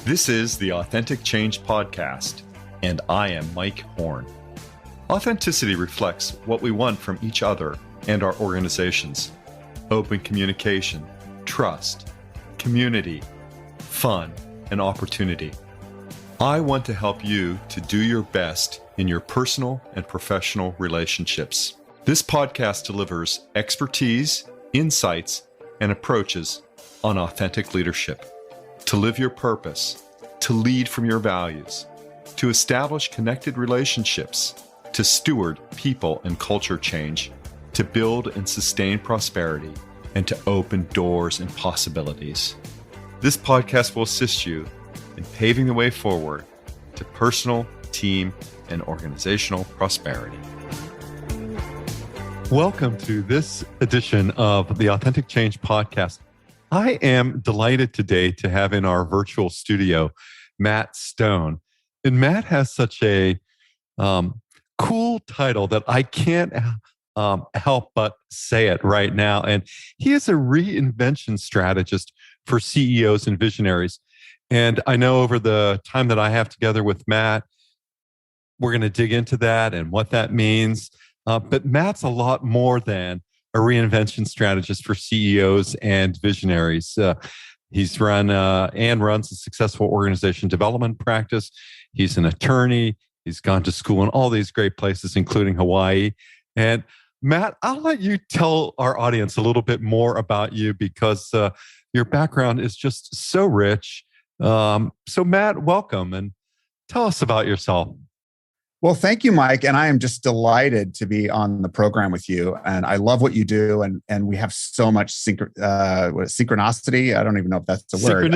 This is the Authentic Change Podcast, and I am Mike Horne. Authenticity reflects what we want from each other and our organizations. Open communication, trust, community, fun, and opportunity. I want to help you to do your best in your personal and professional relationships. This podcast delivers expertise, insights, and approaches on authentic leadership, to live your purpose, to lead from your values, to establish connected relationships, to steward people and culture change, to build and sustain prosperity, and to open doors and possibilities. This podcast will assist you in paving the way forward to personal, team, and organizational prosperity. Welcome to this edition of the Authentic Change Podcast. I am delighted today to have in our virtual studio Matt Stone. And Matt has such a cool title that I can't help but say it right now. And he is a reinvention strategist for CEOs and visionaries. And I know over the time that I have together with Matt, we're going to dig into that and what that means. But Matt's a lot more than a reinvention strategist for CEOs and visionaries. He's run and runs a successful organization development practice. He's an attorney. He's gone to school in all these great places, including Hawaii. And Matt, I'll let you tell our audience a little bit more about you because your background is just so rich. So Matt, welcome and tell us about yourself. Well, thank you, Mike. And I am just delighted to be on the program with you. And I love what you do. And we have so much synchronicity. I don't even know if that's a word.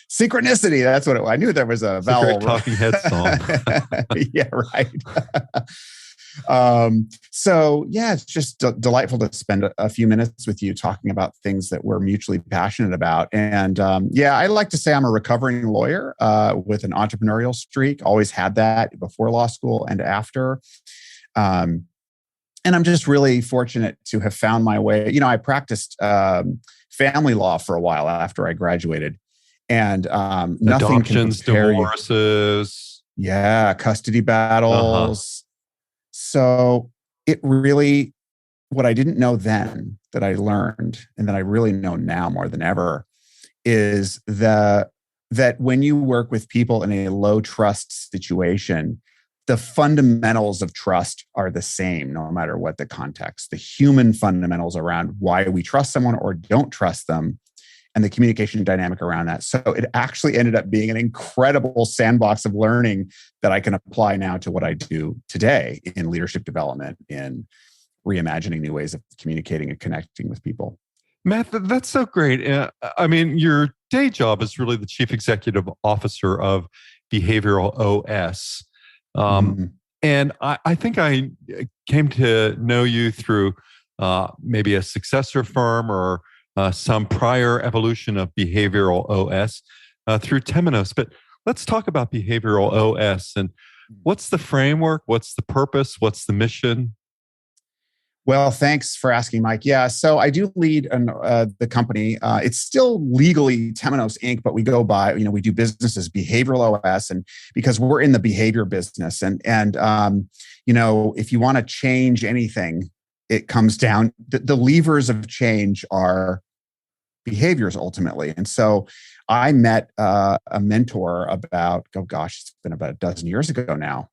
Synchronicity. That's what I knew there was a vowel. Talking Heads song. Yeah, right. It's just delightful to spend a few minutes with you talking about things that we're mutually passionate about. And I like to say I'm a recovering lawyer with an entrepreneurial streak. Always had that before law school and after. And I'm just really fortunate to have found my way. You know, I practiced family law for a while after I graduated, and nothing can compare. Divorces, custody battles. So it really, what I didn't know then that I learned and that I really know now more than ever is that when you work with people in a low trust situation, the fundamentals of trust are the same no matter what the context. The human fundamentals around why we trust someone or don't trust them and the communication dynamic around that. So it actually ended up being an incredible sandbox of learning that I can apply now to what I do today in leadership development, in reimagining new ways of communicating and connecting with people. Matt, that's so great. I mean, your day job is really the Chief Executive Officer of Behavioral OS. And I think I came to know you through maybe a successor firm or some prior evolution of behavioral OS through Temenos. But let's talk about behavioral OS and what's the framework? What's the purpose? What's the mission? Well, thanks for asking, Mike. Yeah, so I do lead the company. It's still legally Temenos Inc., but we go by, we do business as behavioral OS, and because we're in the behavior business, and if you want to change anything, it comes down. The levers of change are behaviors ultimately. And so I met a mentor it's been about a dozen years ago now,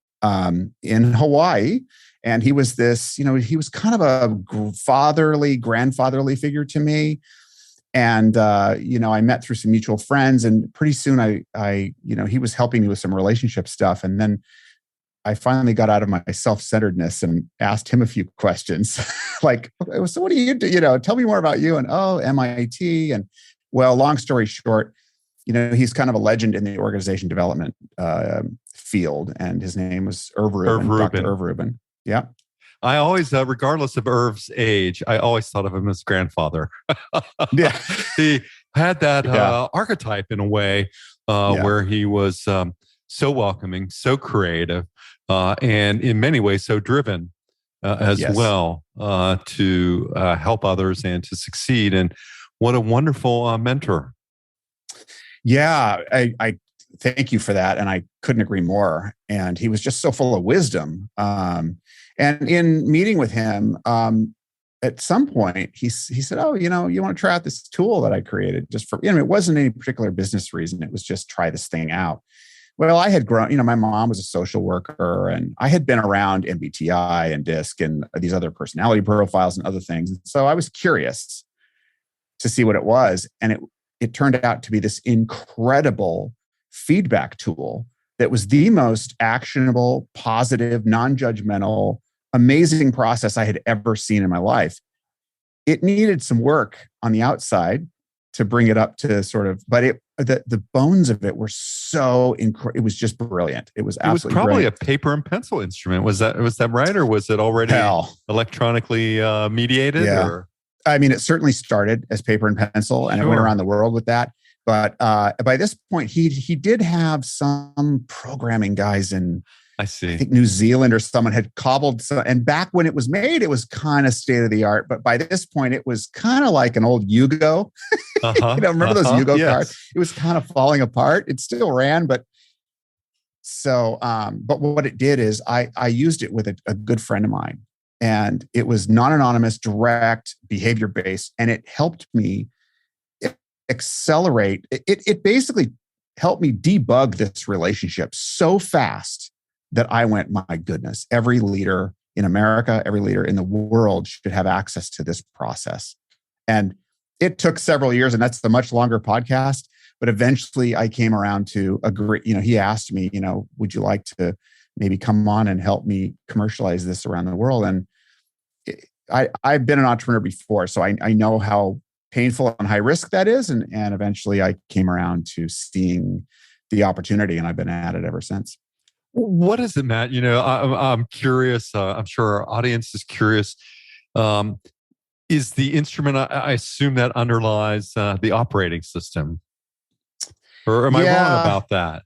in Hawaii. And he was this, he was kind of a grandfatherly figure to me. And, I met through some mutual friends, and pretty soon he was helping me with some relationship stuff. And then I finally got out of my self-centeredness and asked him a few questions like, so what do you do? Tell me more about you. And, MIT. And well, long story short, he's kind of a legend in the organization development field. And his name was Irv Rubin, Dr. Irv Rubin. Yeah. I always, regardless of Irv's age, I always thought of him as grandfather. Yeah. He had that archetype in a way where he was so welcoming, so creative, and in many ways so driven as well to help others and to succeed. And what a wonderful mentor. Yeah, I thank you for that. And I couldn't agree more. And he was just so full of wisdom. And in meeting with him, at some point, he said, "Oh, you want to try out this tool that I created just for, it wasn't any particular business reason. It was just try this thing out." Well, I had grown, my mom was a social worker, and I had been around MBTI and DISC and these other personality profiles and other things. And so I was curious to see what it was. And it turned out to be this incredible feedback tool that was the most actionable, positive, non-judgmental, amazing process I had ever seen in my life. It needed some work on the outside to bring it up to sort of, but the bones of it were so incredible. It was just brilliant. It was absolutely It was probably brilliant. a paper and pencil instrument. Was that right, or was it already electronically mediated? Yeah. Or? I mean, it certainly started as paper and pencil, and it went around the world with that. But by this point, he did have some programming guys in, I think, New Zealand, or someone had cobbled some. And back when it was made, it was kind of state of the art. But by this point, it was kind of like an old Yugo. Remember those Yugo cards? It was kind of falling apart. It still ran, but but what it did is I used it with a good friend of mine, and it was non-anonymous, direct, behavior-based, and it helped me accelerate. It basically helped me debug this relationship so fast that I went, my goodness, every leader in America, every leader in the world should have access to this process. And it took several years, and that's the much longer podcast. But eventually I came around to agree. He asked me, would you like to maybe come on and help me commercialize this around the world? And I've been an entrepreneur before, so I know how painful and high risk that is. And eventually I came around to seeing the opportunity, and I've been at it ever since. What is it, Matt? I'm curious. I'm sure our audience is curious. Is the instrument, I assume, that underlies the operating system? Or am I wrong about that?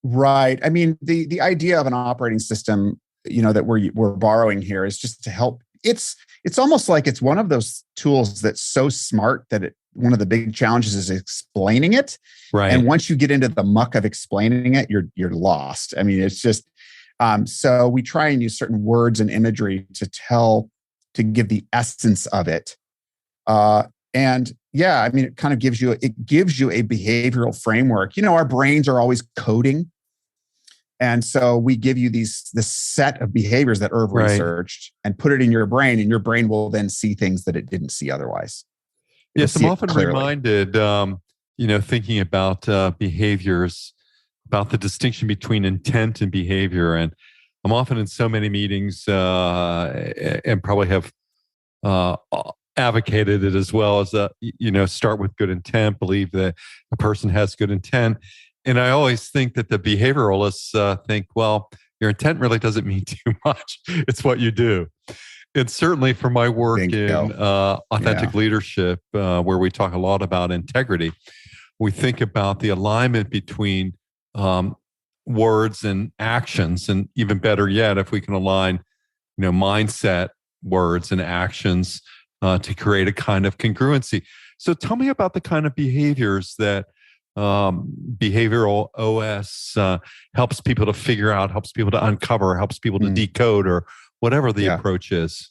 Right. I mean, the idea of an operating system, that we're borrowing here is just to help. It's almost like it's one of those tools that's so smart that one of the big challenges is explaining it. Right. And once you get into the muck of explaining it, you're lost. I mean, it's just, so we try and use certain words and imagery to give the essence of it. And yeah, I mean, it kind of gives you a behavioral framework. Our brains are always coding. And so we give you this set of behaviors that Irv researched and put it in your brain, and your brain will then see things that it didn't see otherwise. Yes, I'm often reminded, thinking about behaviors, about the distinction between intent and behavior. And I'm often in so many meetings and probably have advocated it as well as, start with good intent, believe that a person has good intent. And I always think that the behavioralists think, well, your intent really doesn't mean too much. It's what you do. And certainly for my work in authentic leadership, where we talk a lot about integrity, we think about the alignment between words and actions. And even better yet, if we can align, mindset, words, and actions to create a kind of congruency. So tell me about the kind of behaviors that behavioral OS helps people to figure out, helps people to uncover, helps people to decode, or whatever the approach is.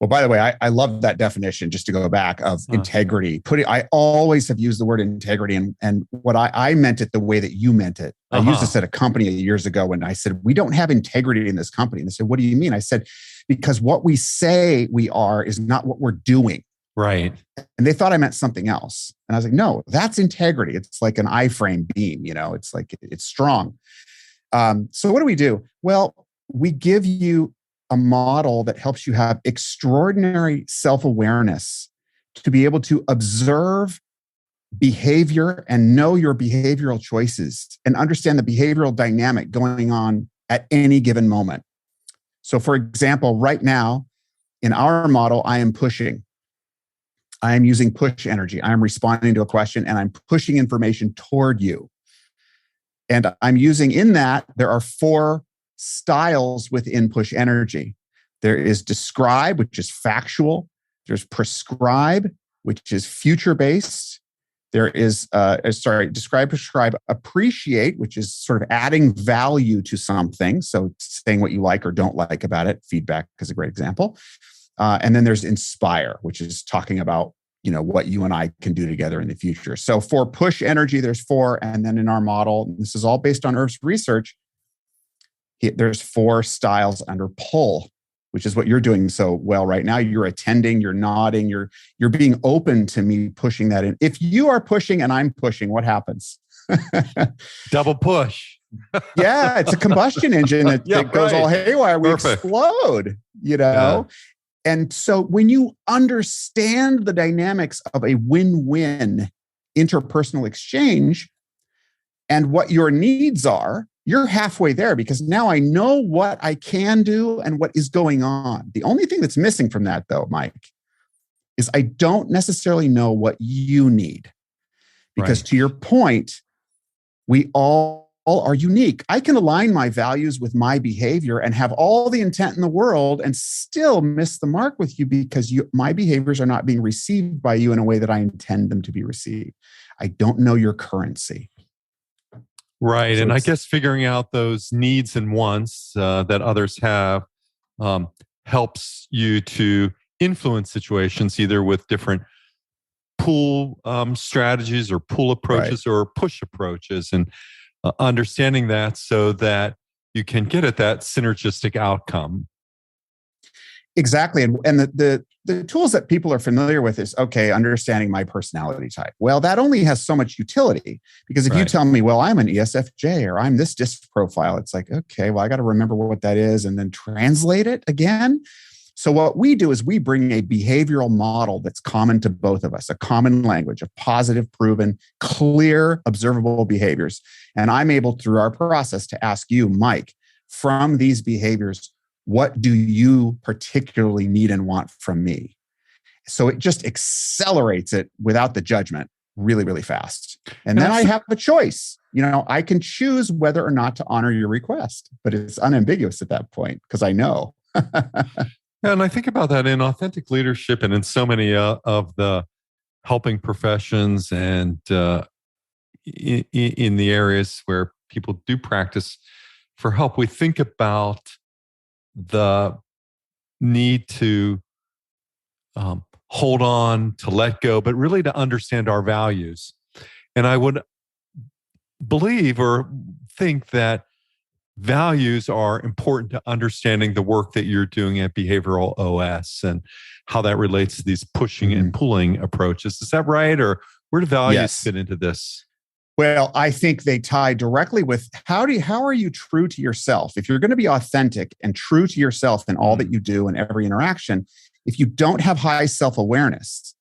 Well, by the way, I love that definition, just to go back, of integrity. I always have used the word integrity, and what I meant it the way that you meant it. I used this at a company years ago when I said, we don't have integrity in this company. And they said, what do you mean? I said, because what we say we are is not what we're doing. Right. And they thought I meant something else. And I was like, no, that's integrity. It's like an iframe beam, it's like, it's strong. So what do we do? Well, we give you a model that helps you have extraordinary self-awareness to be able to observe behavior and know your behavioral choices and understand the behavioral dynamic going on at any given moment. So for example, right now in our model, I am pushing. I am using push energy. I am responding to a question and I'm pushing information toward you. And I'm using in that, there are 4 styles within push energy. There is describe, which is factual. There's prescribe, which is future-based. There is, describe, prescribe, appreciate, which is sort of adding value to something. So saying what you like or don't like about it. Feedback is a great example. And then there's inspire, which is talking about, what you and I can do together in the future. So for push energy, there's 4. And then in our model, this is all based on Irv's research, there's 4 styles under pull, which is what you're doing so well right now. You're attending, you're nodding, you're being open to me pushing that in. If you are pushing and I'm pushing, what happens? Double push. Yeah, it's a combustion engine that goes all haywire. We explode, Yeah. And so when you understand the dynamics of a win-win interpersonal exchange and what your needs are, you're halfway there, because now I know what I can do and what is going on. The only thing that's missing from that, though, Mike, is I don't necessarily know what you need. Because to your point, we all are unique. I can align my values with my behavior and have all the intent in the world and still miss the mark with you because my behaviors are not being received by you in a way that I intend them to be received. I don't know your currency. Right. So, and I guess figuring out those needs and wants that others have helps you to influence situations either with different pull strategies or pull approaches or push approaches, and understanding that so that you can get at that synergistic outcome. Exactly. And the tools that people are familiar with is, understanding my personality type. Well, that only has so much utility, because if you tell me, well, I'm an ESFJ or I'm this DISC profile, it's like, okay, well, I got to remember what that is and then translate it again. So what we do is we bring a behavioral model that's common to both of us, a common language of positive, proven, clear, observable behaviors. And I'm able, through our process, to ask you, Mike, from these behaviors, what do you particularly need and want from me? So it just accelerates it without the judgment really, really fast. And then I have a choice. I can choose whether or not to honor your request, but it's unambiguous at that point because I know. And I think about that in authentic leadership and in so many of the helping professions and in the areas where people do practice for help. We think about the need to hold on, to let go, but really to understand our values. And I would believe or think that values are important to understanding the work that you're doing at Behavioral OS and how that relates to these pushing and pulling approaches. Is that right? Or where do values fit into this? Well, I think they tie directly with how are you true to yourself? If you're going to be authentic and true to yourself in all that you do and every interaction, if you don't have high self-awareness,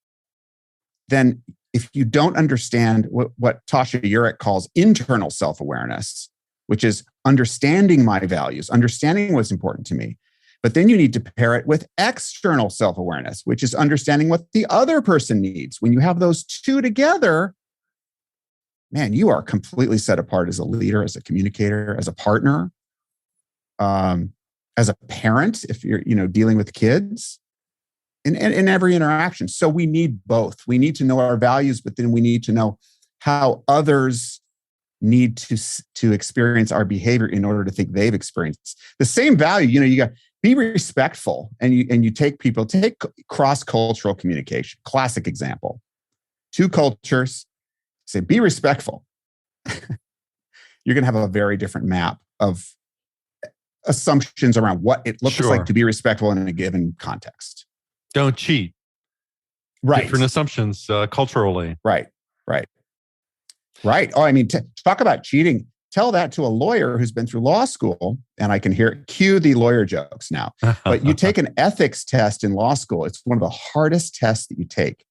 then if you don't understand what Tasha Eurich calls internal self-awareness, which is understanding my values, understanding what's important to me, but then you need to pair it with external self-awareness, which is understanding what the other person needs. When you have those two together, man, you are completely set apart as a leader, as a communicator, as a partner, as a parent, if you're dealing with kids, in every interaction. So we need both. We need to know our values, but then we need to know how others need to experience our behavior in order to think they've experienced the same value. You got be respectful, and you take cross-cultural communication. Classic example: 2 cultures. Say, be respectful. You're going to have a very different map of assumptions around what it looks like to be respectful in a given context. Don't cheat. Right. Different assumptions culturally. Right. Oh, I mean, talk about cheating. Tell that to a lawyer who's been through law school, and I can cue the lawyer jokes now. But you take an ethics test in law school. It's one of the hardest tests that you take,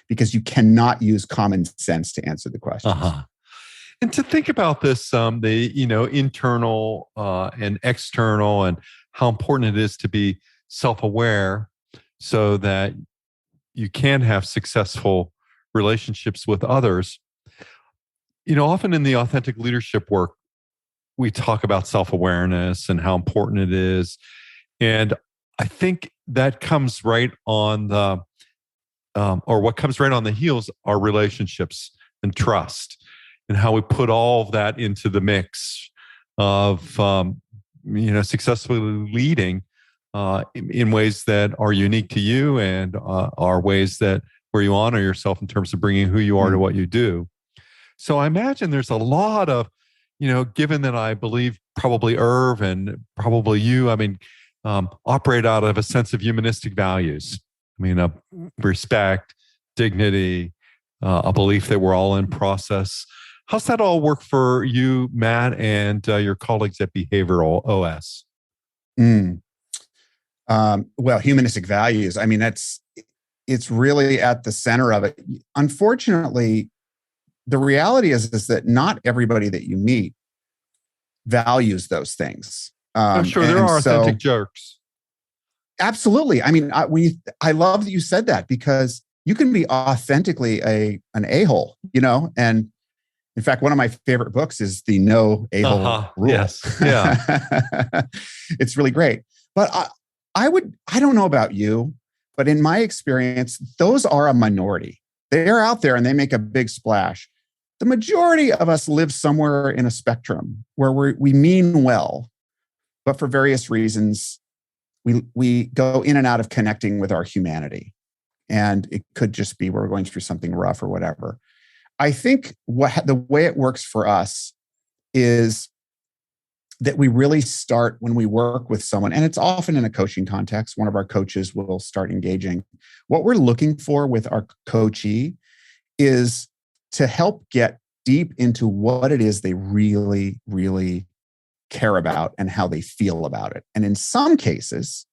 because you cannot use common sense to answer the questions. And to think about this, the internal and external, and how important it is to be self-aware so that you can have successful relationships with others. Often in the authentic leadership work, we talk about self-awareness and how important it is. And I think that comes right on the or what comes right on the heels are relationships and trust, and how we put all of that into the mix of successfully leading in ways that are unique to you, and are ways that where you honor yourself in terms of bringing who you are to what you do. So I imagine there's a lot of, given that I believe probably Irv and probably you, operate out of a sense of humanistic values. Respect, dignity, a belief that we're all in process. How's that all work for you, Matt, and your colleagues at Behavioral OS? Well, humanistic values. It's really at the center of it. Unfortunately, the reality is that not everybody that you meet values those things. I'm sure there are authentic jerks. Absolutely. I love that you said that, because you can be authentically an a-hole, and in fact, one of my favorite books is the No A-Hole Rule. Yes. Yeah. It's really great. But I don't know about you, but in my experience, those are a minority. They're out there and they make a big splash. The majority of us live somewhere in a spectrum where we mean well, but for various reasons, we go in and out of connecting with our humanity. And it could just be we're going through something rough or whatever. I think the way it works for us is that we really start when we work with someone, and it's often in a coaching context. One of our coaches will start engaging. What we're looking for with our coachee is to help get deep into what it is they really, really care about and how they feel about it. And in some cases,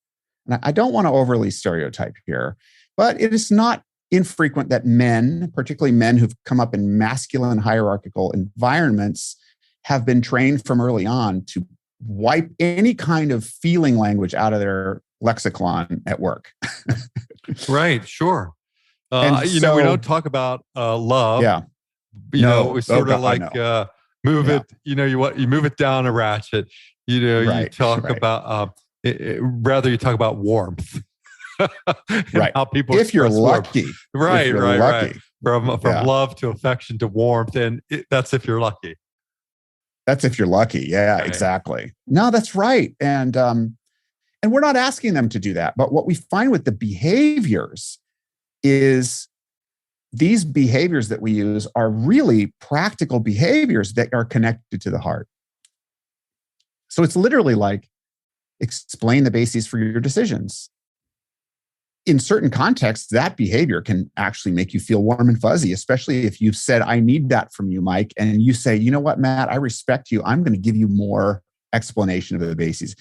and I don't want to overly stereotype here, but it is not infrequent that men, particularly men who've come up in masculine hierarchical environments, have been trained from early on to wipe any kind of feeling language out of their lexicon at work. Right, sure. We don't talk about love. Yeah. We sort of move it. You move it down a ratchet. You talk about rather you talk about warmth. Right. How people if you're lucky. Right. From love to affection to warmth, and that's if you're lucky. That's if you're lucky. Yeah, right. Exactly. No, that's right. And we're not asking them to do that. But what we find with the behaviors is these behaviors that we use are really practical behaviors that are connected to the heart. So it's literally like, explain the bases for your decisions. In certain contexts, that behavior can actually make you feel warm and fuzzy, especially if you've said, I need that from you, Mike. And you say, you know what, Matt, I respect you. I'm going to give you more explanation of the bases.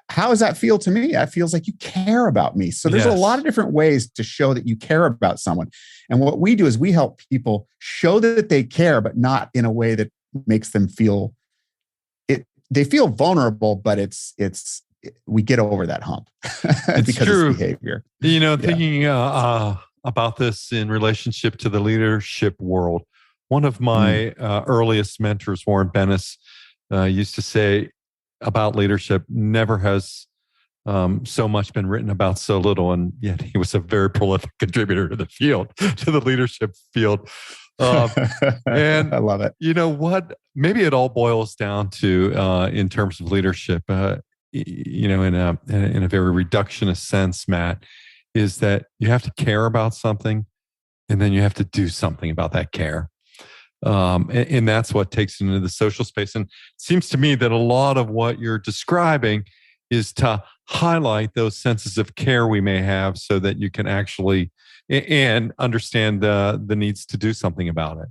How does that feel to me? That feels like you care about me. So there's a lot of different ways to show that you care about someone. And what we do is we help people show that they care, but not in a way that makes them feel it. They feel vulnerable, but we get over that hump because true. It's behavior. Thinking about this in relationship to the leadership world, one of my earliest mentors, Warren Bennis, used to say about leadership, never has so much been written about so little, and yet he was a very prolific contributor to the field, to the leadership field. And I love it. You know what? Maybe it all boils down to, in terms of leadership, in a very reductionist sense, Matt, is that you have to care about something, and then you have to do something about that care. And that's what takes it into the social space. And it seems to me that a lot of what you're describing is to highlight those senses of care we may have so that you can actually and understand the needs to do something about it.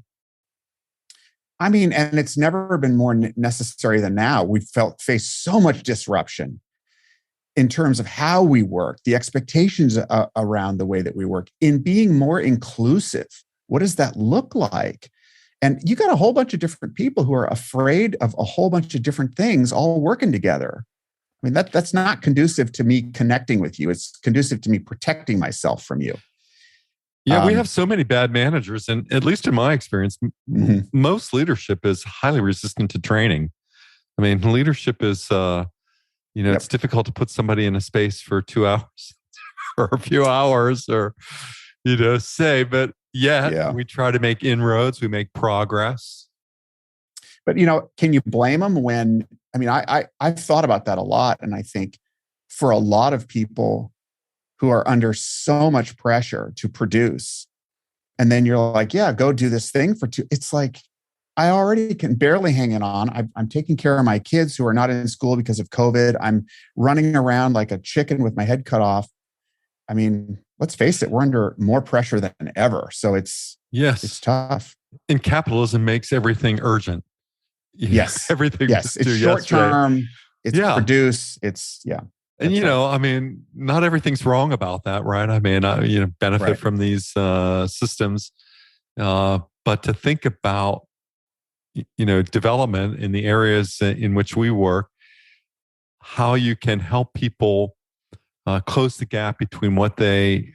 And it's never been more necessary than now. We've faced so much disruption in terms of how we work, the expectations around the way that we work, in being more inclusive. What does that look like? And you got a whole bunch of different people who are afraid of a whole bunch of different things all working together. That's not conducive to me connecting with you. It's conducive to me protecting myself from you. Yeah, we have so many bad managers, and at least in my experience, most leadership is highly resistant to training. Leadership is, it's difficult to put somebody in a space for 2 hours or a few hours, or say, but yet Yeah. we try to make inroads, we make progress. But can you blame them when? I mean, I've thought about that a lot, and I think for a lot of people who are under so much pressure to produce, and then you're like, yeah, go do this thing for two. It's like I already can barely hang it on. I'm taking care of my kids who are not in school because of COVID. I'm running around like a chicken with my head cut off. I mean, let's face it, we're under more pressure than ever. So it's tough. And capitalism makes everything urgent. Yes. Everything. Yes. It's short term. It's produce. It's And I mean, not everything's wrong about that, right? I mean, benefit from these systems, but to think about, development in the areas in which we work, how you can help people close the gap between what they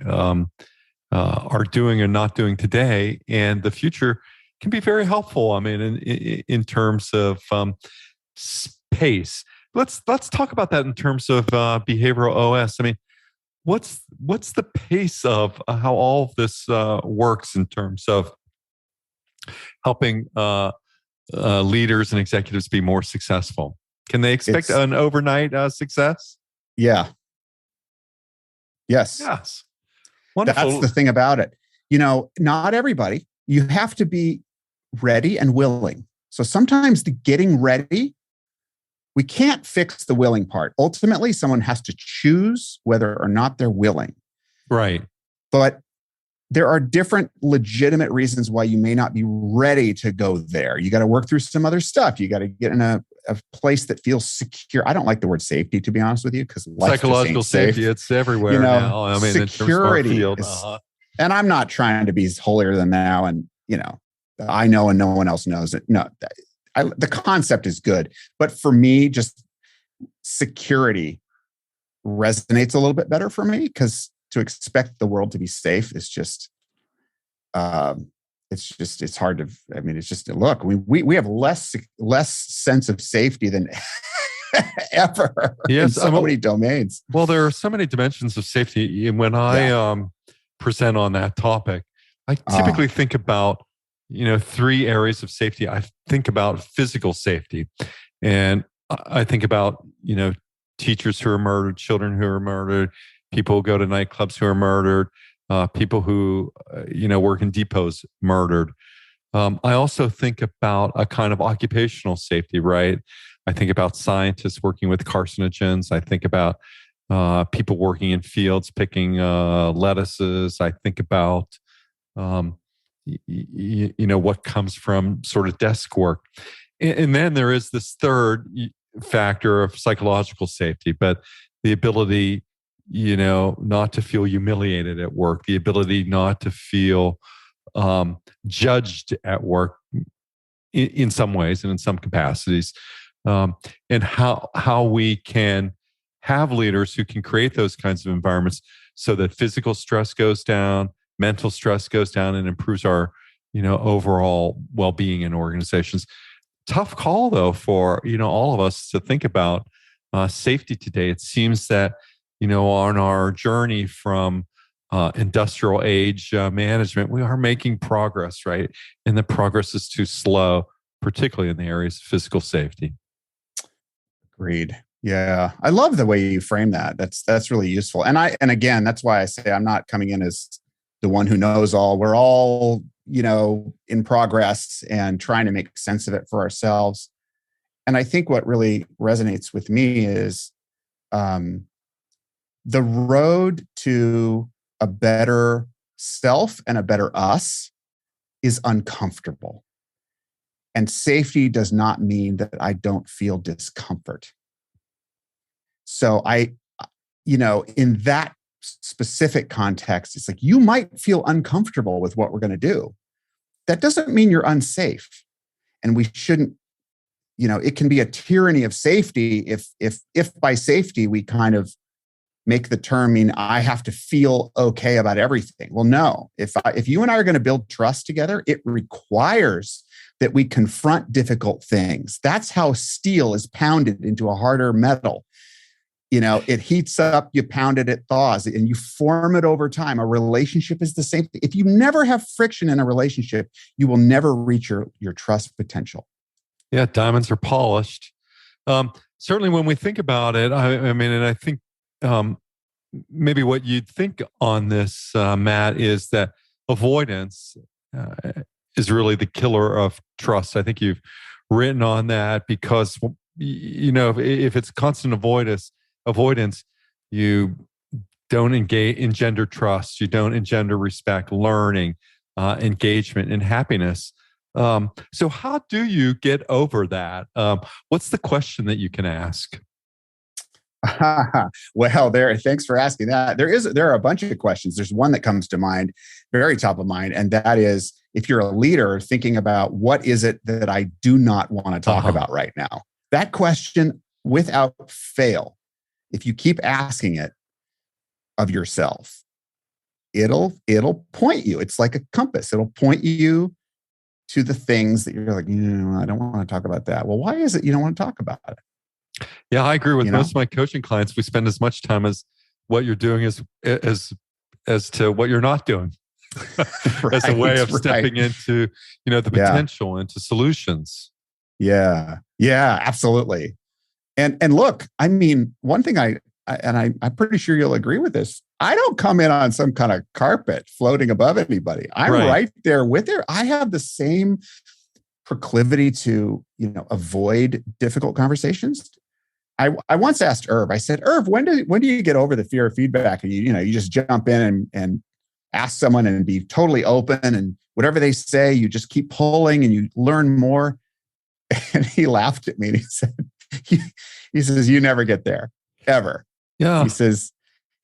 are doing and not doing today and the future can be very helpful. I mean, in terms of pace. Let's talk about that in terms of behavioral OS. I mean, what's the pace of how all of this works in terms of helping leaders and executives be more successful? Can they expect an overnight success? Yeah. Yes. Wonderful. That's the thing about it. Not everybody. You have to be ready and willing. So sometimes the getting ready, we can't fix the willing part. Ultimately, someone has to choose whether or not they're willing. Right. But there are different legitimate reasons why you may not be ready to go there. You got to work through some other stuff. You got to get in a place that feels secure. I don't like the word safety, to be honest with you, because psychological safety, it's everywhere now. I mean, security in terms of our field. And I'm not trying to be holier than thou. And, I know and no one else knows it. No, the concept is good. But for me, just security resonates a little bit better for me, because to expect the world to be safe is just, it's hard to, I mean, it's just, look, we have less sense of safety than ever in so many domains. Well, there are so many dimensions of safety. And when I present on that topic, I typically think about, 3 areas of safety. I think about physical safety, and I think about, teachers who are murdered, children who are murdered, people who go to nightclubs who are murdered, people who, work in depots murdered. I also think about a kind of occupational safety, right? I think about scientists working with carcinogens. I think about people working in fields picking lettuces. I think about, what comes from sort of desk work. And then there is this third factor of psychological safety, but the ability, not to feel humiliated at work, the ability not to feel judged at work in some ways and in some capacities, and how we can have leaders who can create those kinds of environments so that physical stress goes down, mental stress goes down, and improves our, overall well-being in organizations. Tough call, though, for all of us to think about safety today. It seems that on our journey from industrial age management, we are making progress, right? And the progress is too slow, particularly in the areas of physical safety. Agreed. Yeah, I love the way you frame that. That's really useful. And again, that's why I say I'm not coming in as the one who knows all. We're all, in progress and trying to make sense of it for ourselves. And I think what really resonates with me is the road to a better self and a better us is uncomfortable. And safety does not mean that I don't feel discomfort. So in that specific context, it's like, you might feel uncomfortable with what we're going to do. That doesn't mean you're unsafe. And we shouldn't, it can be a tyranny of safety if by safety we kind of make the term mean I have to feel okay about everything. Well, no. If you and I are going to build trust together, it requires that we confront difficult things. That's how steel is pounded into a harder metal. it heats up, you pound it, it thaws, and you form it over time. A relationship is the same thing. If you never have friction in a relationship, you will never reach your trust potential. Yeah, diamonds are polished. Certainly when we think about it, I mean, and I think maybe what you'd think on this, Matt, is that avoidance is really the killer of trust. I think you've written on that because, if it's constant avoidance, you don't engender trust, you don't engender respect, learning, engagement, and happiness. So how do you get over that? What's the question that you can ask? Well, thanks for asking that. There are a bunch of questions. There's one that comes to mind, very top of mind, and that is, if you're a leader thinking about what is it that I do not want to talk about right now, that question, without fail, if you keep asking it of yourself, it'll point you. It's like a compass. It'll point you to the things that you're like, I don't want to talk about that. Well, why is it you don't want to talk about it? Yeah, I agree with most of my coaching clients. We spend as much time as what you're doing as to what you're not doing, as a way of stepping into, the potential, into solutions. Yeah, absolutely. And look, I mean, one thing I'm pretty sure you'll agree with this. I don't come in on some kind of carpet floating above anybody. I'm right there with her. I have the same proclivity to, avoid difficult conversations. I once asked Irv, I said, Irv, when do you get over the fear of feedback? And you just jump in and ask someone and be totally open, and whatever they say, you just keep pulling and you learn more. And he laughed at me and he said, he says, you never get there, ever. Yeah. He says,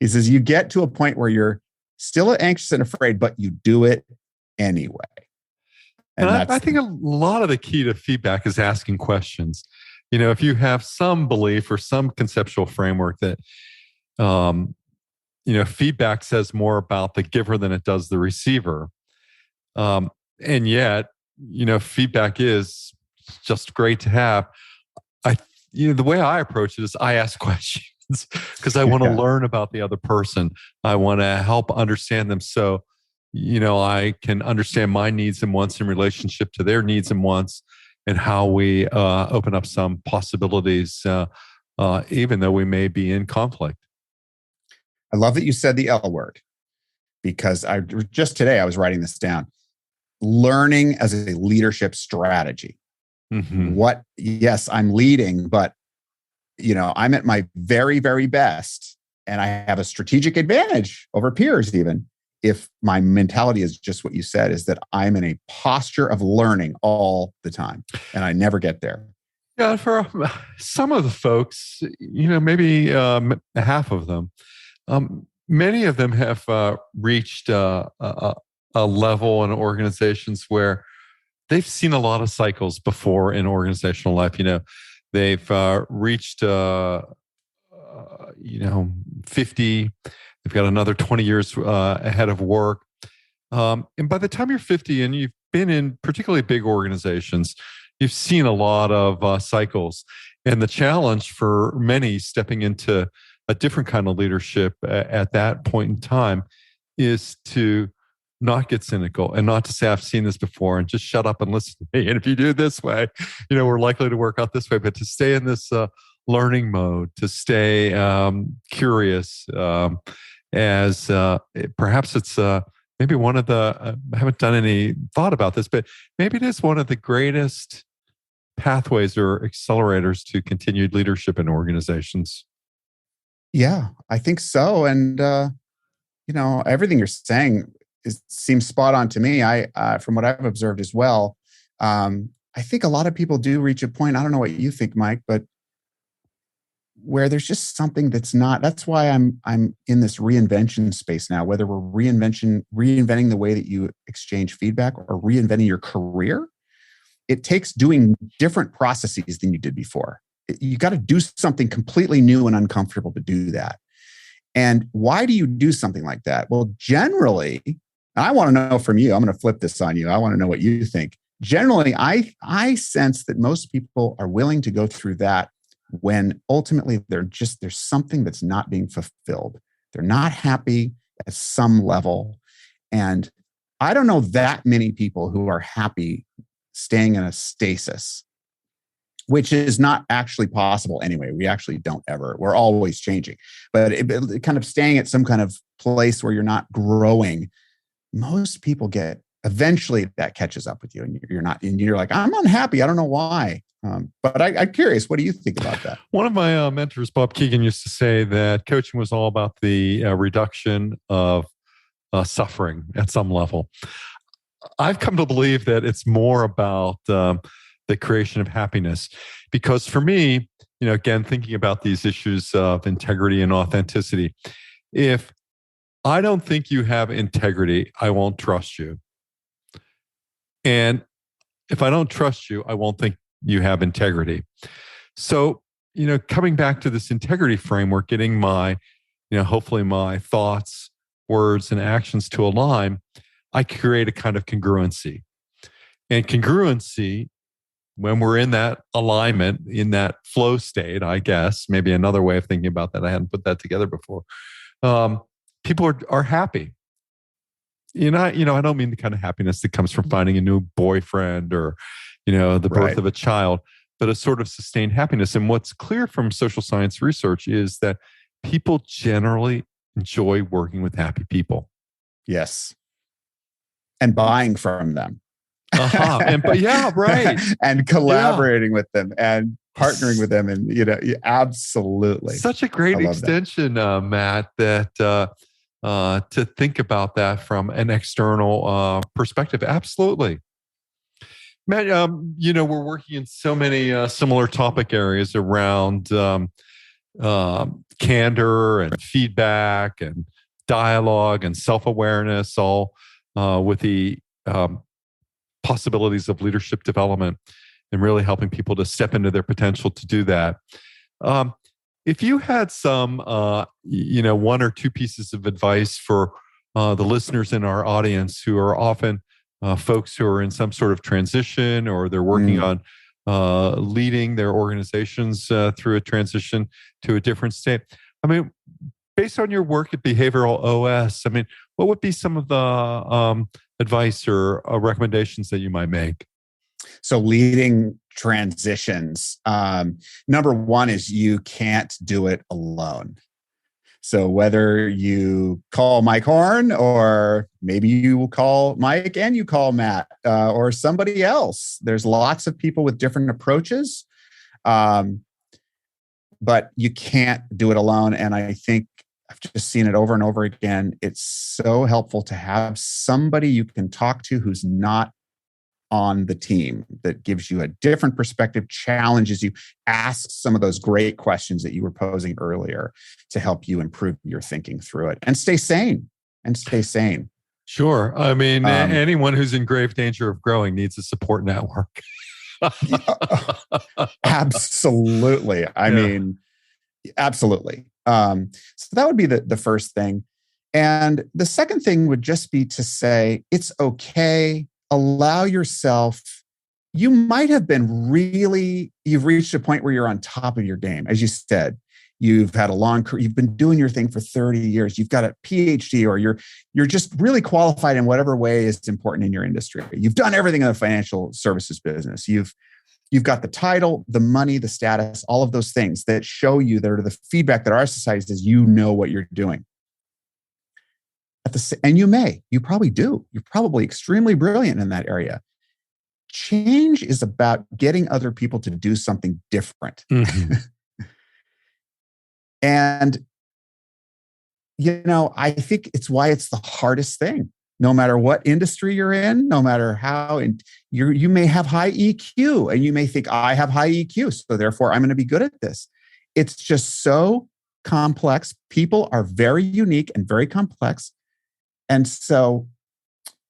you get to a point where you're still anxious and afraid, but you do it anyway. And I think a lot of the key to feedback is asking questions. If you have some belief or some conceptual framework that, feedback says more about the giver than it does the receiver. And yet, feedback is just great to have. The way I approach it is I ask questions because I want to learn about the other person. I want to help understand them. So, I can understand my needs and wants in relationship to their needs and wants, and how we open up some possibilities, even though we may be in conflict. I love that you said the L word, because just today I was writing this down. Learning as a leadership strategy. Mm-hmm. Yes, I'm leading, but I'm at my very, very best, and I have a strategic advantage over peers, even if my mentality is just what you said, is that I'm in a posture of learning all the time, and I never get there. Yeah, for some of the folks, maybe half of them, many of them have reached a level in organizations where they've seen a lot of cycles before in organizational life. They've reached 50. They've got another 20 years ahead of work. And by the time you're 50 and you've been in particularly big organizations, you've seen a lot of cycles. And the challenge for many stepping into a different kind of leadership at that point in time is to not get cynical and not to say, I've seen this before, and just shut up and listen to me. And if you do it this way, we're likely to work out this way. But to stay in this learning mode, to stay curious, as perhaps it's maybe one of the, I haven't done any thought about this, but maybe it is one of the greatest pathways or accelerators to continued leadership in organizations. Yeah, I think so. And, everything you're saying seems spot on to me. From what I've observed as well, I think a lot of people do reach a point, I don't know what you think, Mike, but where there's just something that's not. That's why I'm in this reinvention space now, whether we're reinventing the way that you exchange feedback or reinventing your career. It takes doing different processes than you did before. You got to do something completely new and uncomfortable to do that. And why do you do something like that? Well, generally, and I want to know from you, I'm going to flip this on you. I want to know what you think. Generally, I sense that most people are willing to go through that when ultimately there's something that's not being fulfilled. They're not happy at some level. And I don't know that many people who are happy staying in a stasis, which is not actually possible anyway. We actually don't ever. We're always changing. But it kind of staying at some kind of place where you're not growing, most people eventually that catches up with you, and you're like, I'm unhappy. I don't know why. But I'm curious, what do you think about that? One of my mentors, Bob Keegan, used to say that coaching was all about the reduction of suffering at some level. I've come to believe that it's more about the creation of happiness, because for me, again, thinking about these issues of integrity and authenticity, if I don't think you have integrity, I won't trust you. And if I don't trust you, I won't think you have integrity. So, coming back to this integrity framework, getting my, hopefully my thoughts, words, and actions to align, I create a kind of congruency. And congruency, when we're in that alignment, in that flow state, I guess, maybe another way of thinking about that, I hadn't put that together before. People are happy. I don't mean the kind of happiness that comes from finding a new boyfriend or, the birth of a child, but a sort of sustained happiness. And what's clear from social science research is that people generally enjoy working with happy people. Yes. And buying from them. Right. And collaborating with them and partnering with them. And, absolutely. Such a great extension, Matt, that to think about that from an external perspective. Absolutely. Matt, we're working in so many similar topic areas around candor and feedback and dialogue and self-awareness, all with the possibilities of leadership development and really helping people to step into their potential to do that. If you had some, one or two pieces of advice for the listeners in our audience who are often folks who are in some sort of transition, or they're working on leading their organizations through a transition to a different state. I mean, based on your work at Behavioral OS, what would be some of the advice or recommendations that you might make? So leading transitions, number one is you can't do it alone. So whether you call Mike Horne, or maybe you will call Mike and you call Matt or somebody else, there's lots of people with different approaches, but you can't do it alone. And I think I've just seen it over and over again. It's so helpful to have somebody you can talk to who's not on the team, that gives you a different perspective, challenges you, asks some of those great questions that you were posing earlier to help you improve your thinking through it and stay sane. Sure. Anyone who's in grave danger of growing needs a support network. Absolutely. Absolutely. So that would be the first thing. And the second thing would just be to say, it's okay. Allow yourself, you might have been you've reached a point where you're on top of your game. As you said, you've had a long career, you've been doing your thing for 30 years, you've got a PhD, or you're just really qualified in whatever way is important in your industry. You've done everything in the financial services business. You've got the title, the money, the status, all of those things that show you, that are the feedback that our society says you know what you're doing. And you probably do. You're probably extremely brilliant in that area. Change is about getting other people to do something different. Mm-hmm. And, I think it's why it's the hardest thing. No matter what industry you're in, no matter how, and you may have high EQ, and you may think, I have high EQ, so therefore I'm going to be good at this. It's just so complex. People are very unique and very complex. And so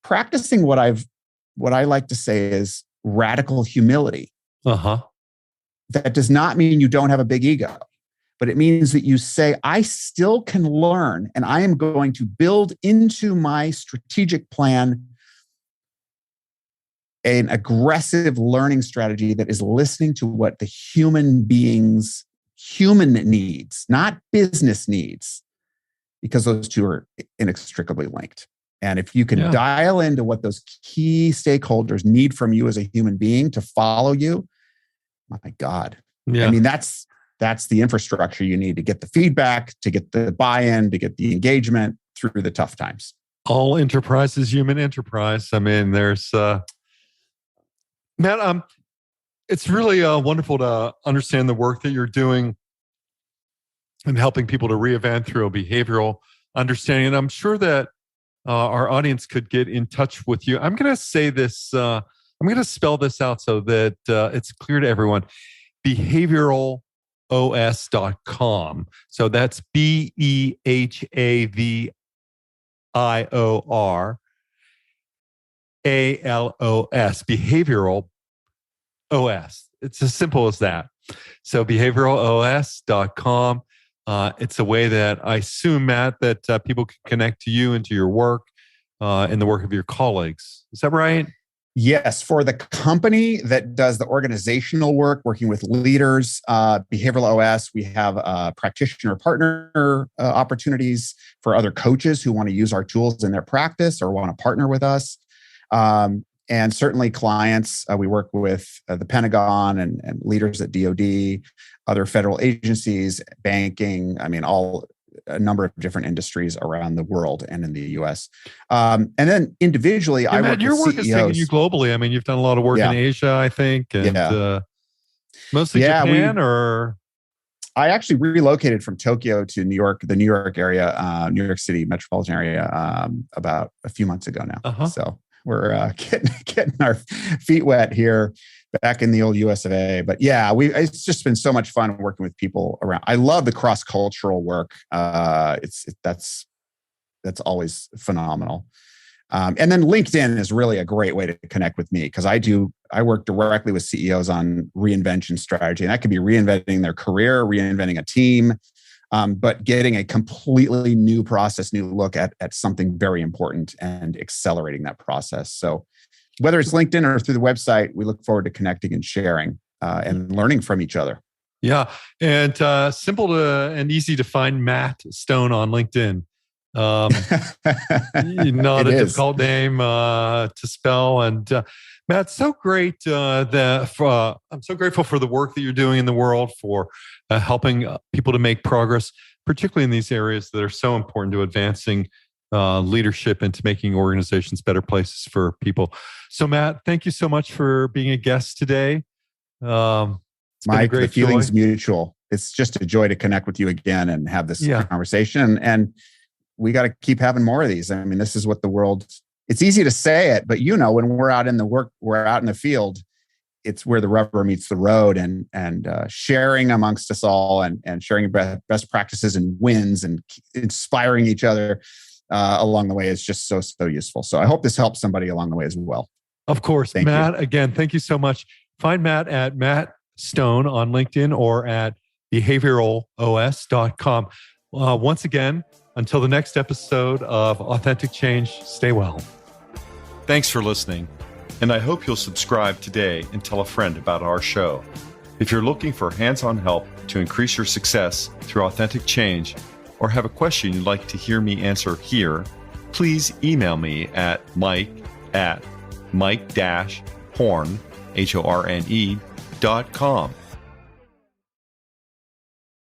practicing what I like to say is radical humility. Uh-huh. That does not mean you don't have a big ego, but it means that you say, I still can learn, and I am going to build into my strategic plan an aggressive learning strategy that is listening to what the human beings human needs, not business needs, because those two are inextricably linked. And if you can dial into what those key stakeholders need from you as a human being to follow you, my God. Yeah. I mean, that's the infrastructure you need to get the feedback, to get the buy-in, to get the engagement through the tough times. All enterprise is human enterprise. I mean, there's Matt, it's really wonderful to understand the work that you're doing and helping people to reinvent through a behavioral understanding. And I'm sure that our audience could get in touch with you. I'm going to say this, I'm going to spell this out so that it's clear to everyone. BehavioralOS.com. So that's BEHAVIORALOS. Behavioral OS. It's as simple as that. So behavioralOS.com. It's a way that I assume, Matt, that people can connect to you and to your work and the work of your colleagues. Is that right? Yes. For the company that does the organizational work, working with leaders, Behavioral OS, we have practitioner partner opportunities for other coaches who want to use our tools in their practice or want to partner with us. And certainly clients, we work with the Pentagon and leaders at DoD, other federal agencies, banking, a number of different industries around the world and in the US. And then individually, I work with your work CEOs. is taking you globally. I mean, you've done a lot of work in Asia, I think, and mostly Japan, or? I actually relocated from Tokyo to New York, the New York area, New York City metropolitan area, about a few months ago now. So we're getting our feet wet here back in the old US of A. But yeah, it's just been so much fun working with people around. I love the cross-cultural work. That's always phenomenal. And then LinkedIn is really a great way to connect with me because I work directly with CEOs on reinvention strategy. And that could be reinventing their career, reinventing a team, but getting a completely new process, new look at something very important and accelerating that process. So whether it's LinkedIn or through the website, we look forward to connecting and sharing and learning from each other. Yeah. And simple and easy to find Matt Stone on LinkedIn. Not a difficult name to spell. And Matt, so great I'm so grateful for the work that you're doing in the world, for helping people to make progress, particularly in these areas that are so important to advancing leadership and to making organizations better places for people. So Matt, thank you so much for being a guest today. Mike, the feeling's mutual. It's just a joy to connect with you again and have this conversation. And we got to keep having more of these. I mean, this is what the world, it's easy to say it, but when we're out in the field, it's where the rubber meets the road, and sharing amongst us all and sharing best practices and wins and inspiring each other along the way is just so useful. So I hope this helps somebody along the way as well. Of course. Thank Matt, you. Again, thank you so much. Find Matt at Matt Stone on LinkedIn or at behavioralOS.com. Once again, until the next episode of Authentic Change, stay well. Thanks for listening, and I hope you'll subscribe today and tell a friend about our show. If you're looking for hands-on help to increase your success through authentic change, or have a question you'd like to hear me answer here, please email me at mike@mike-horne.com.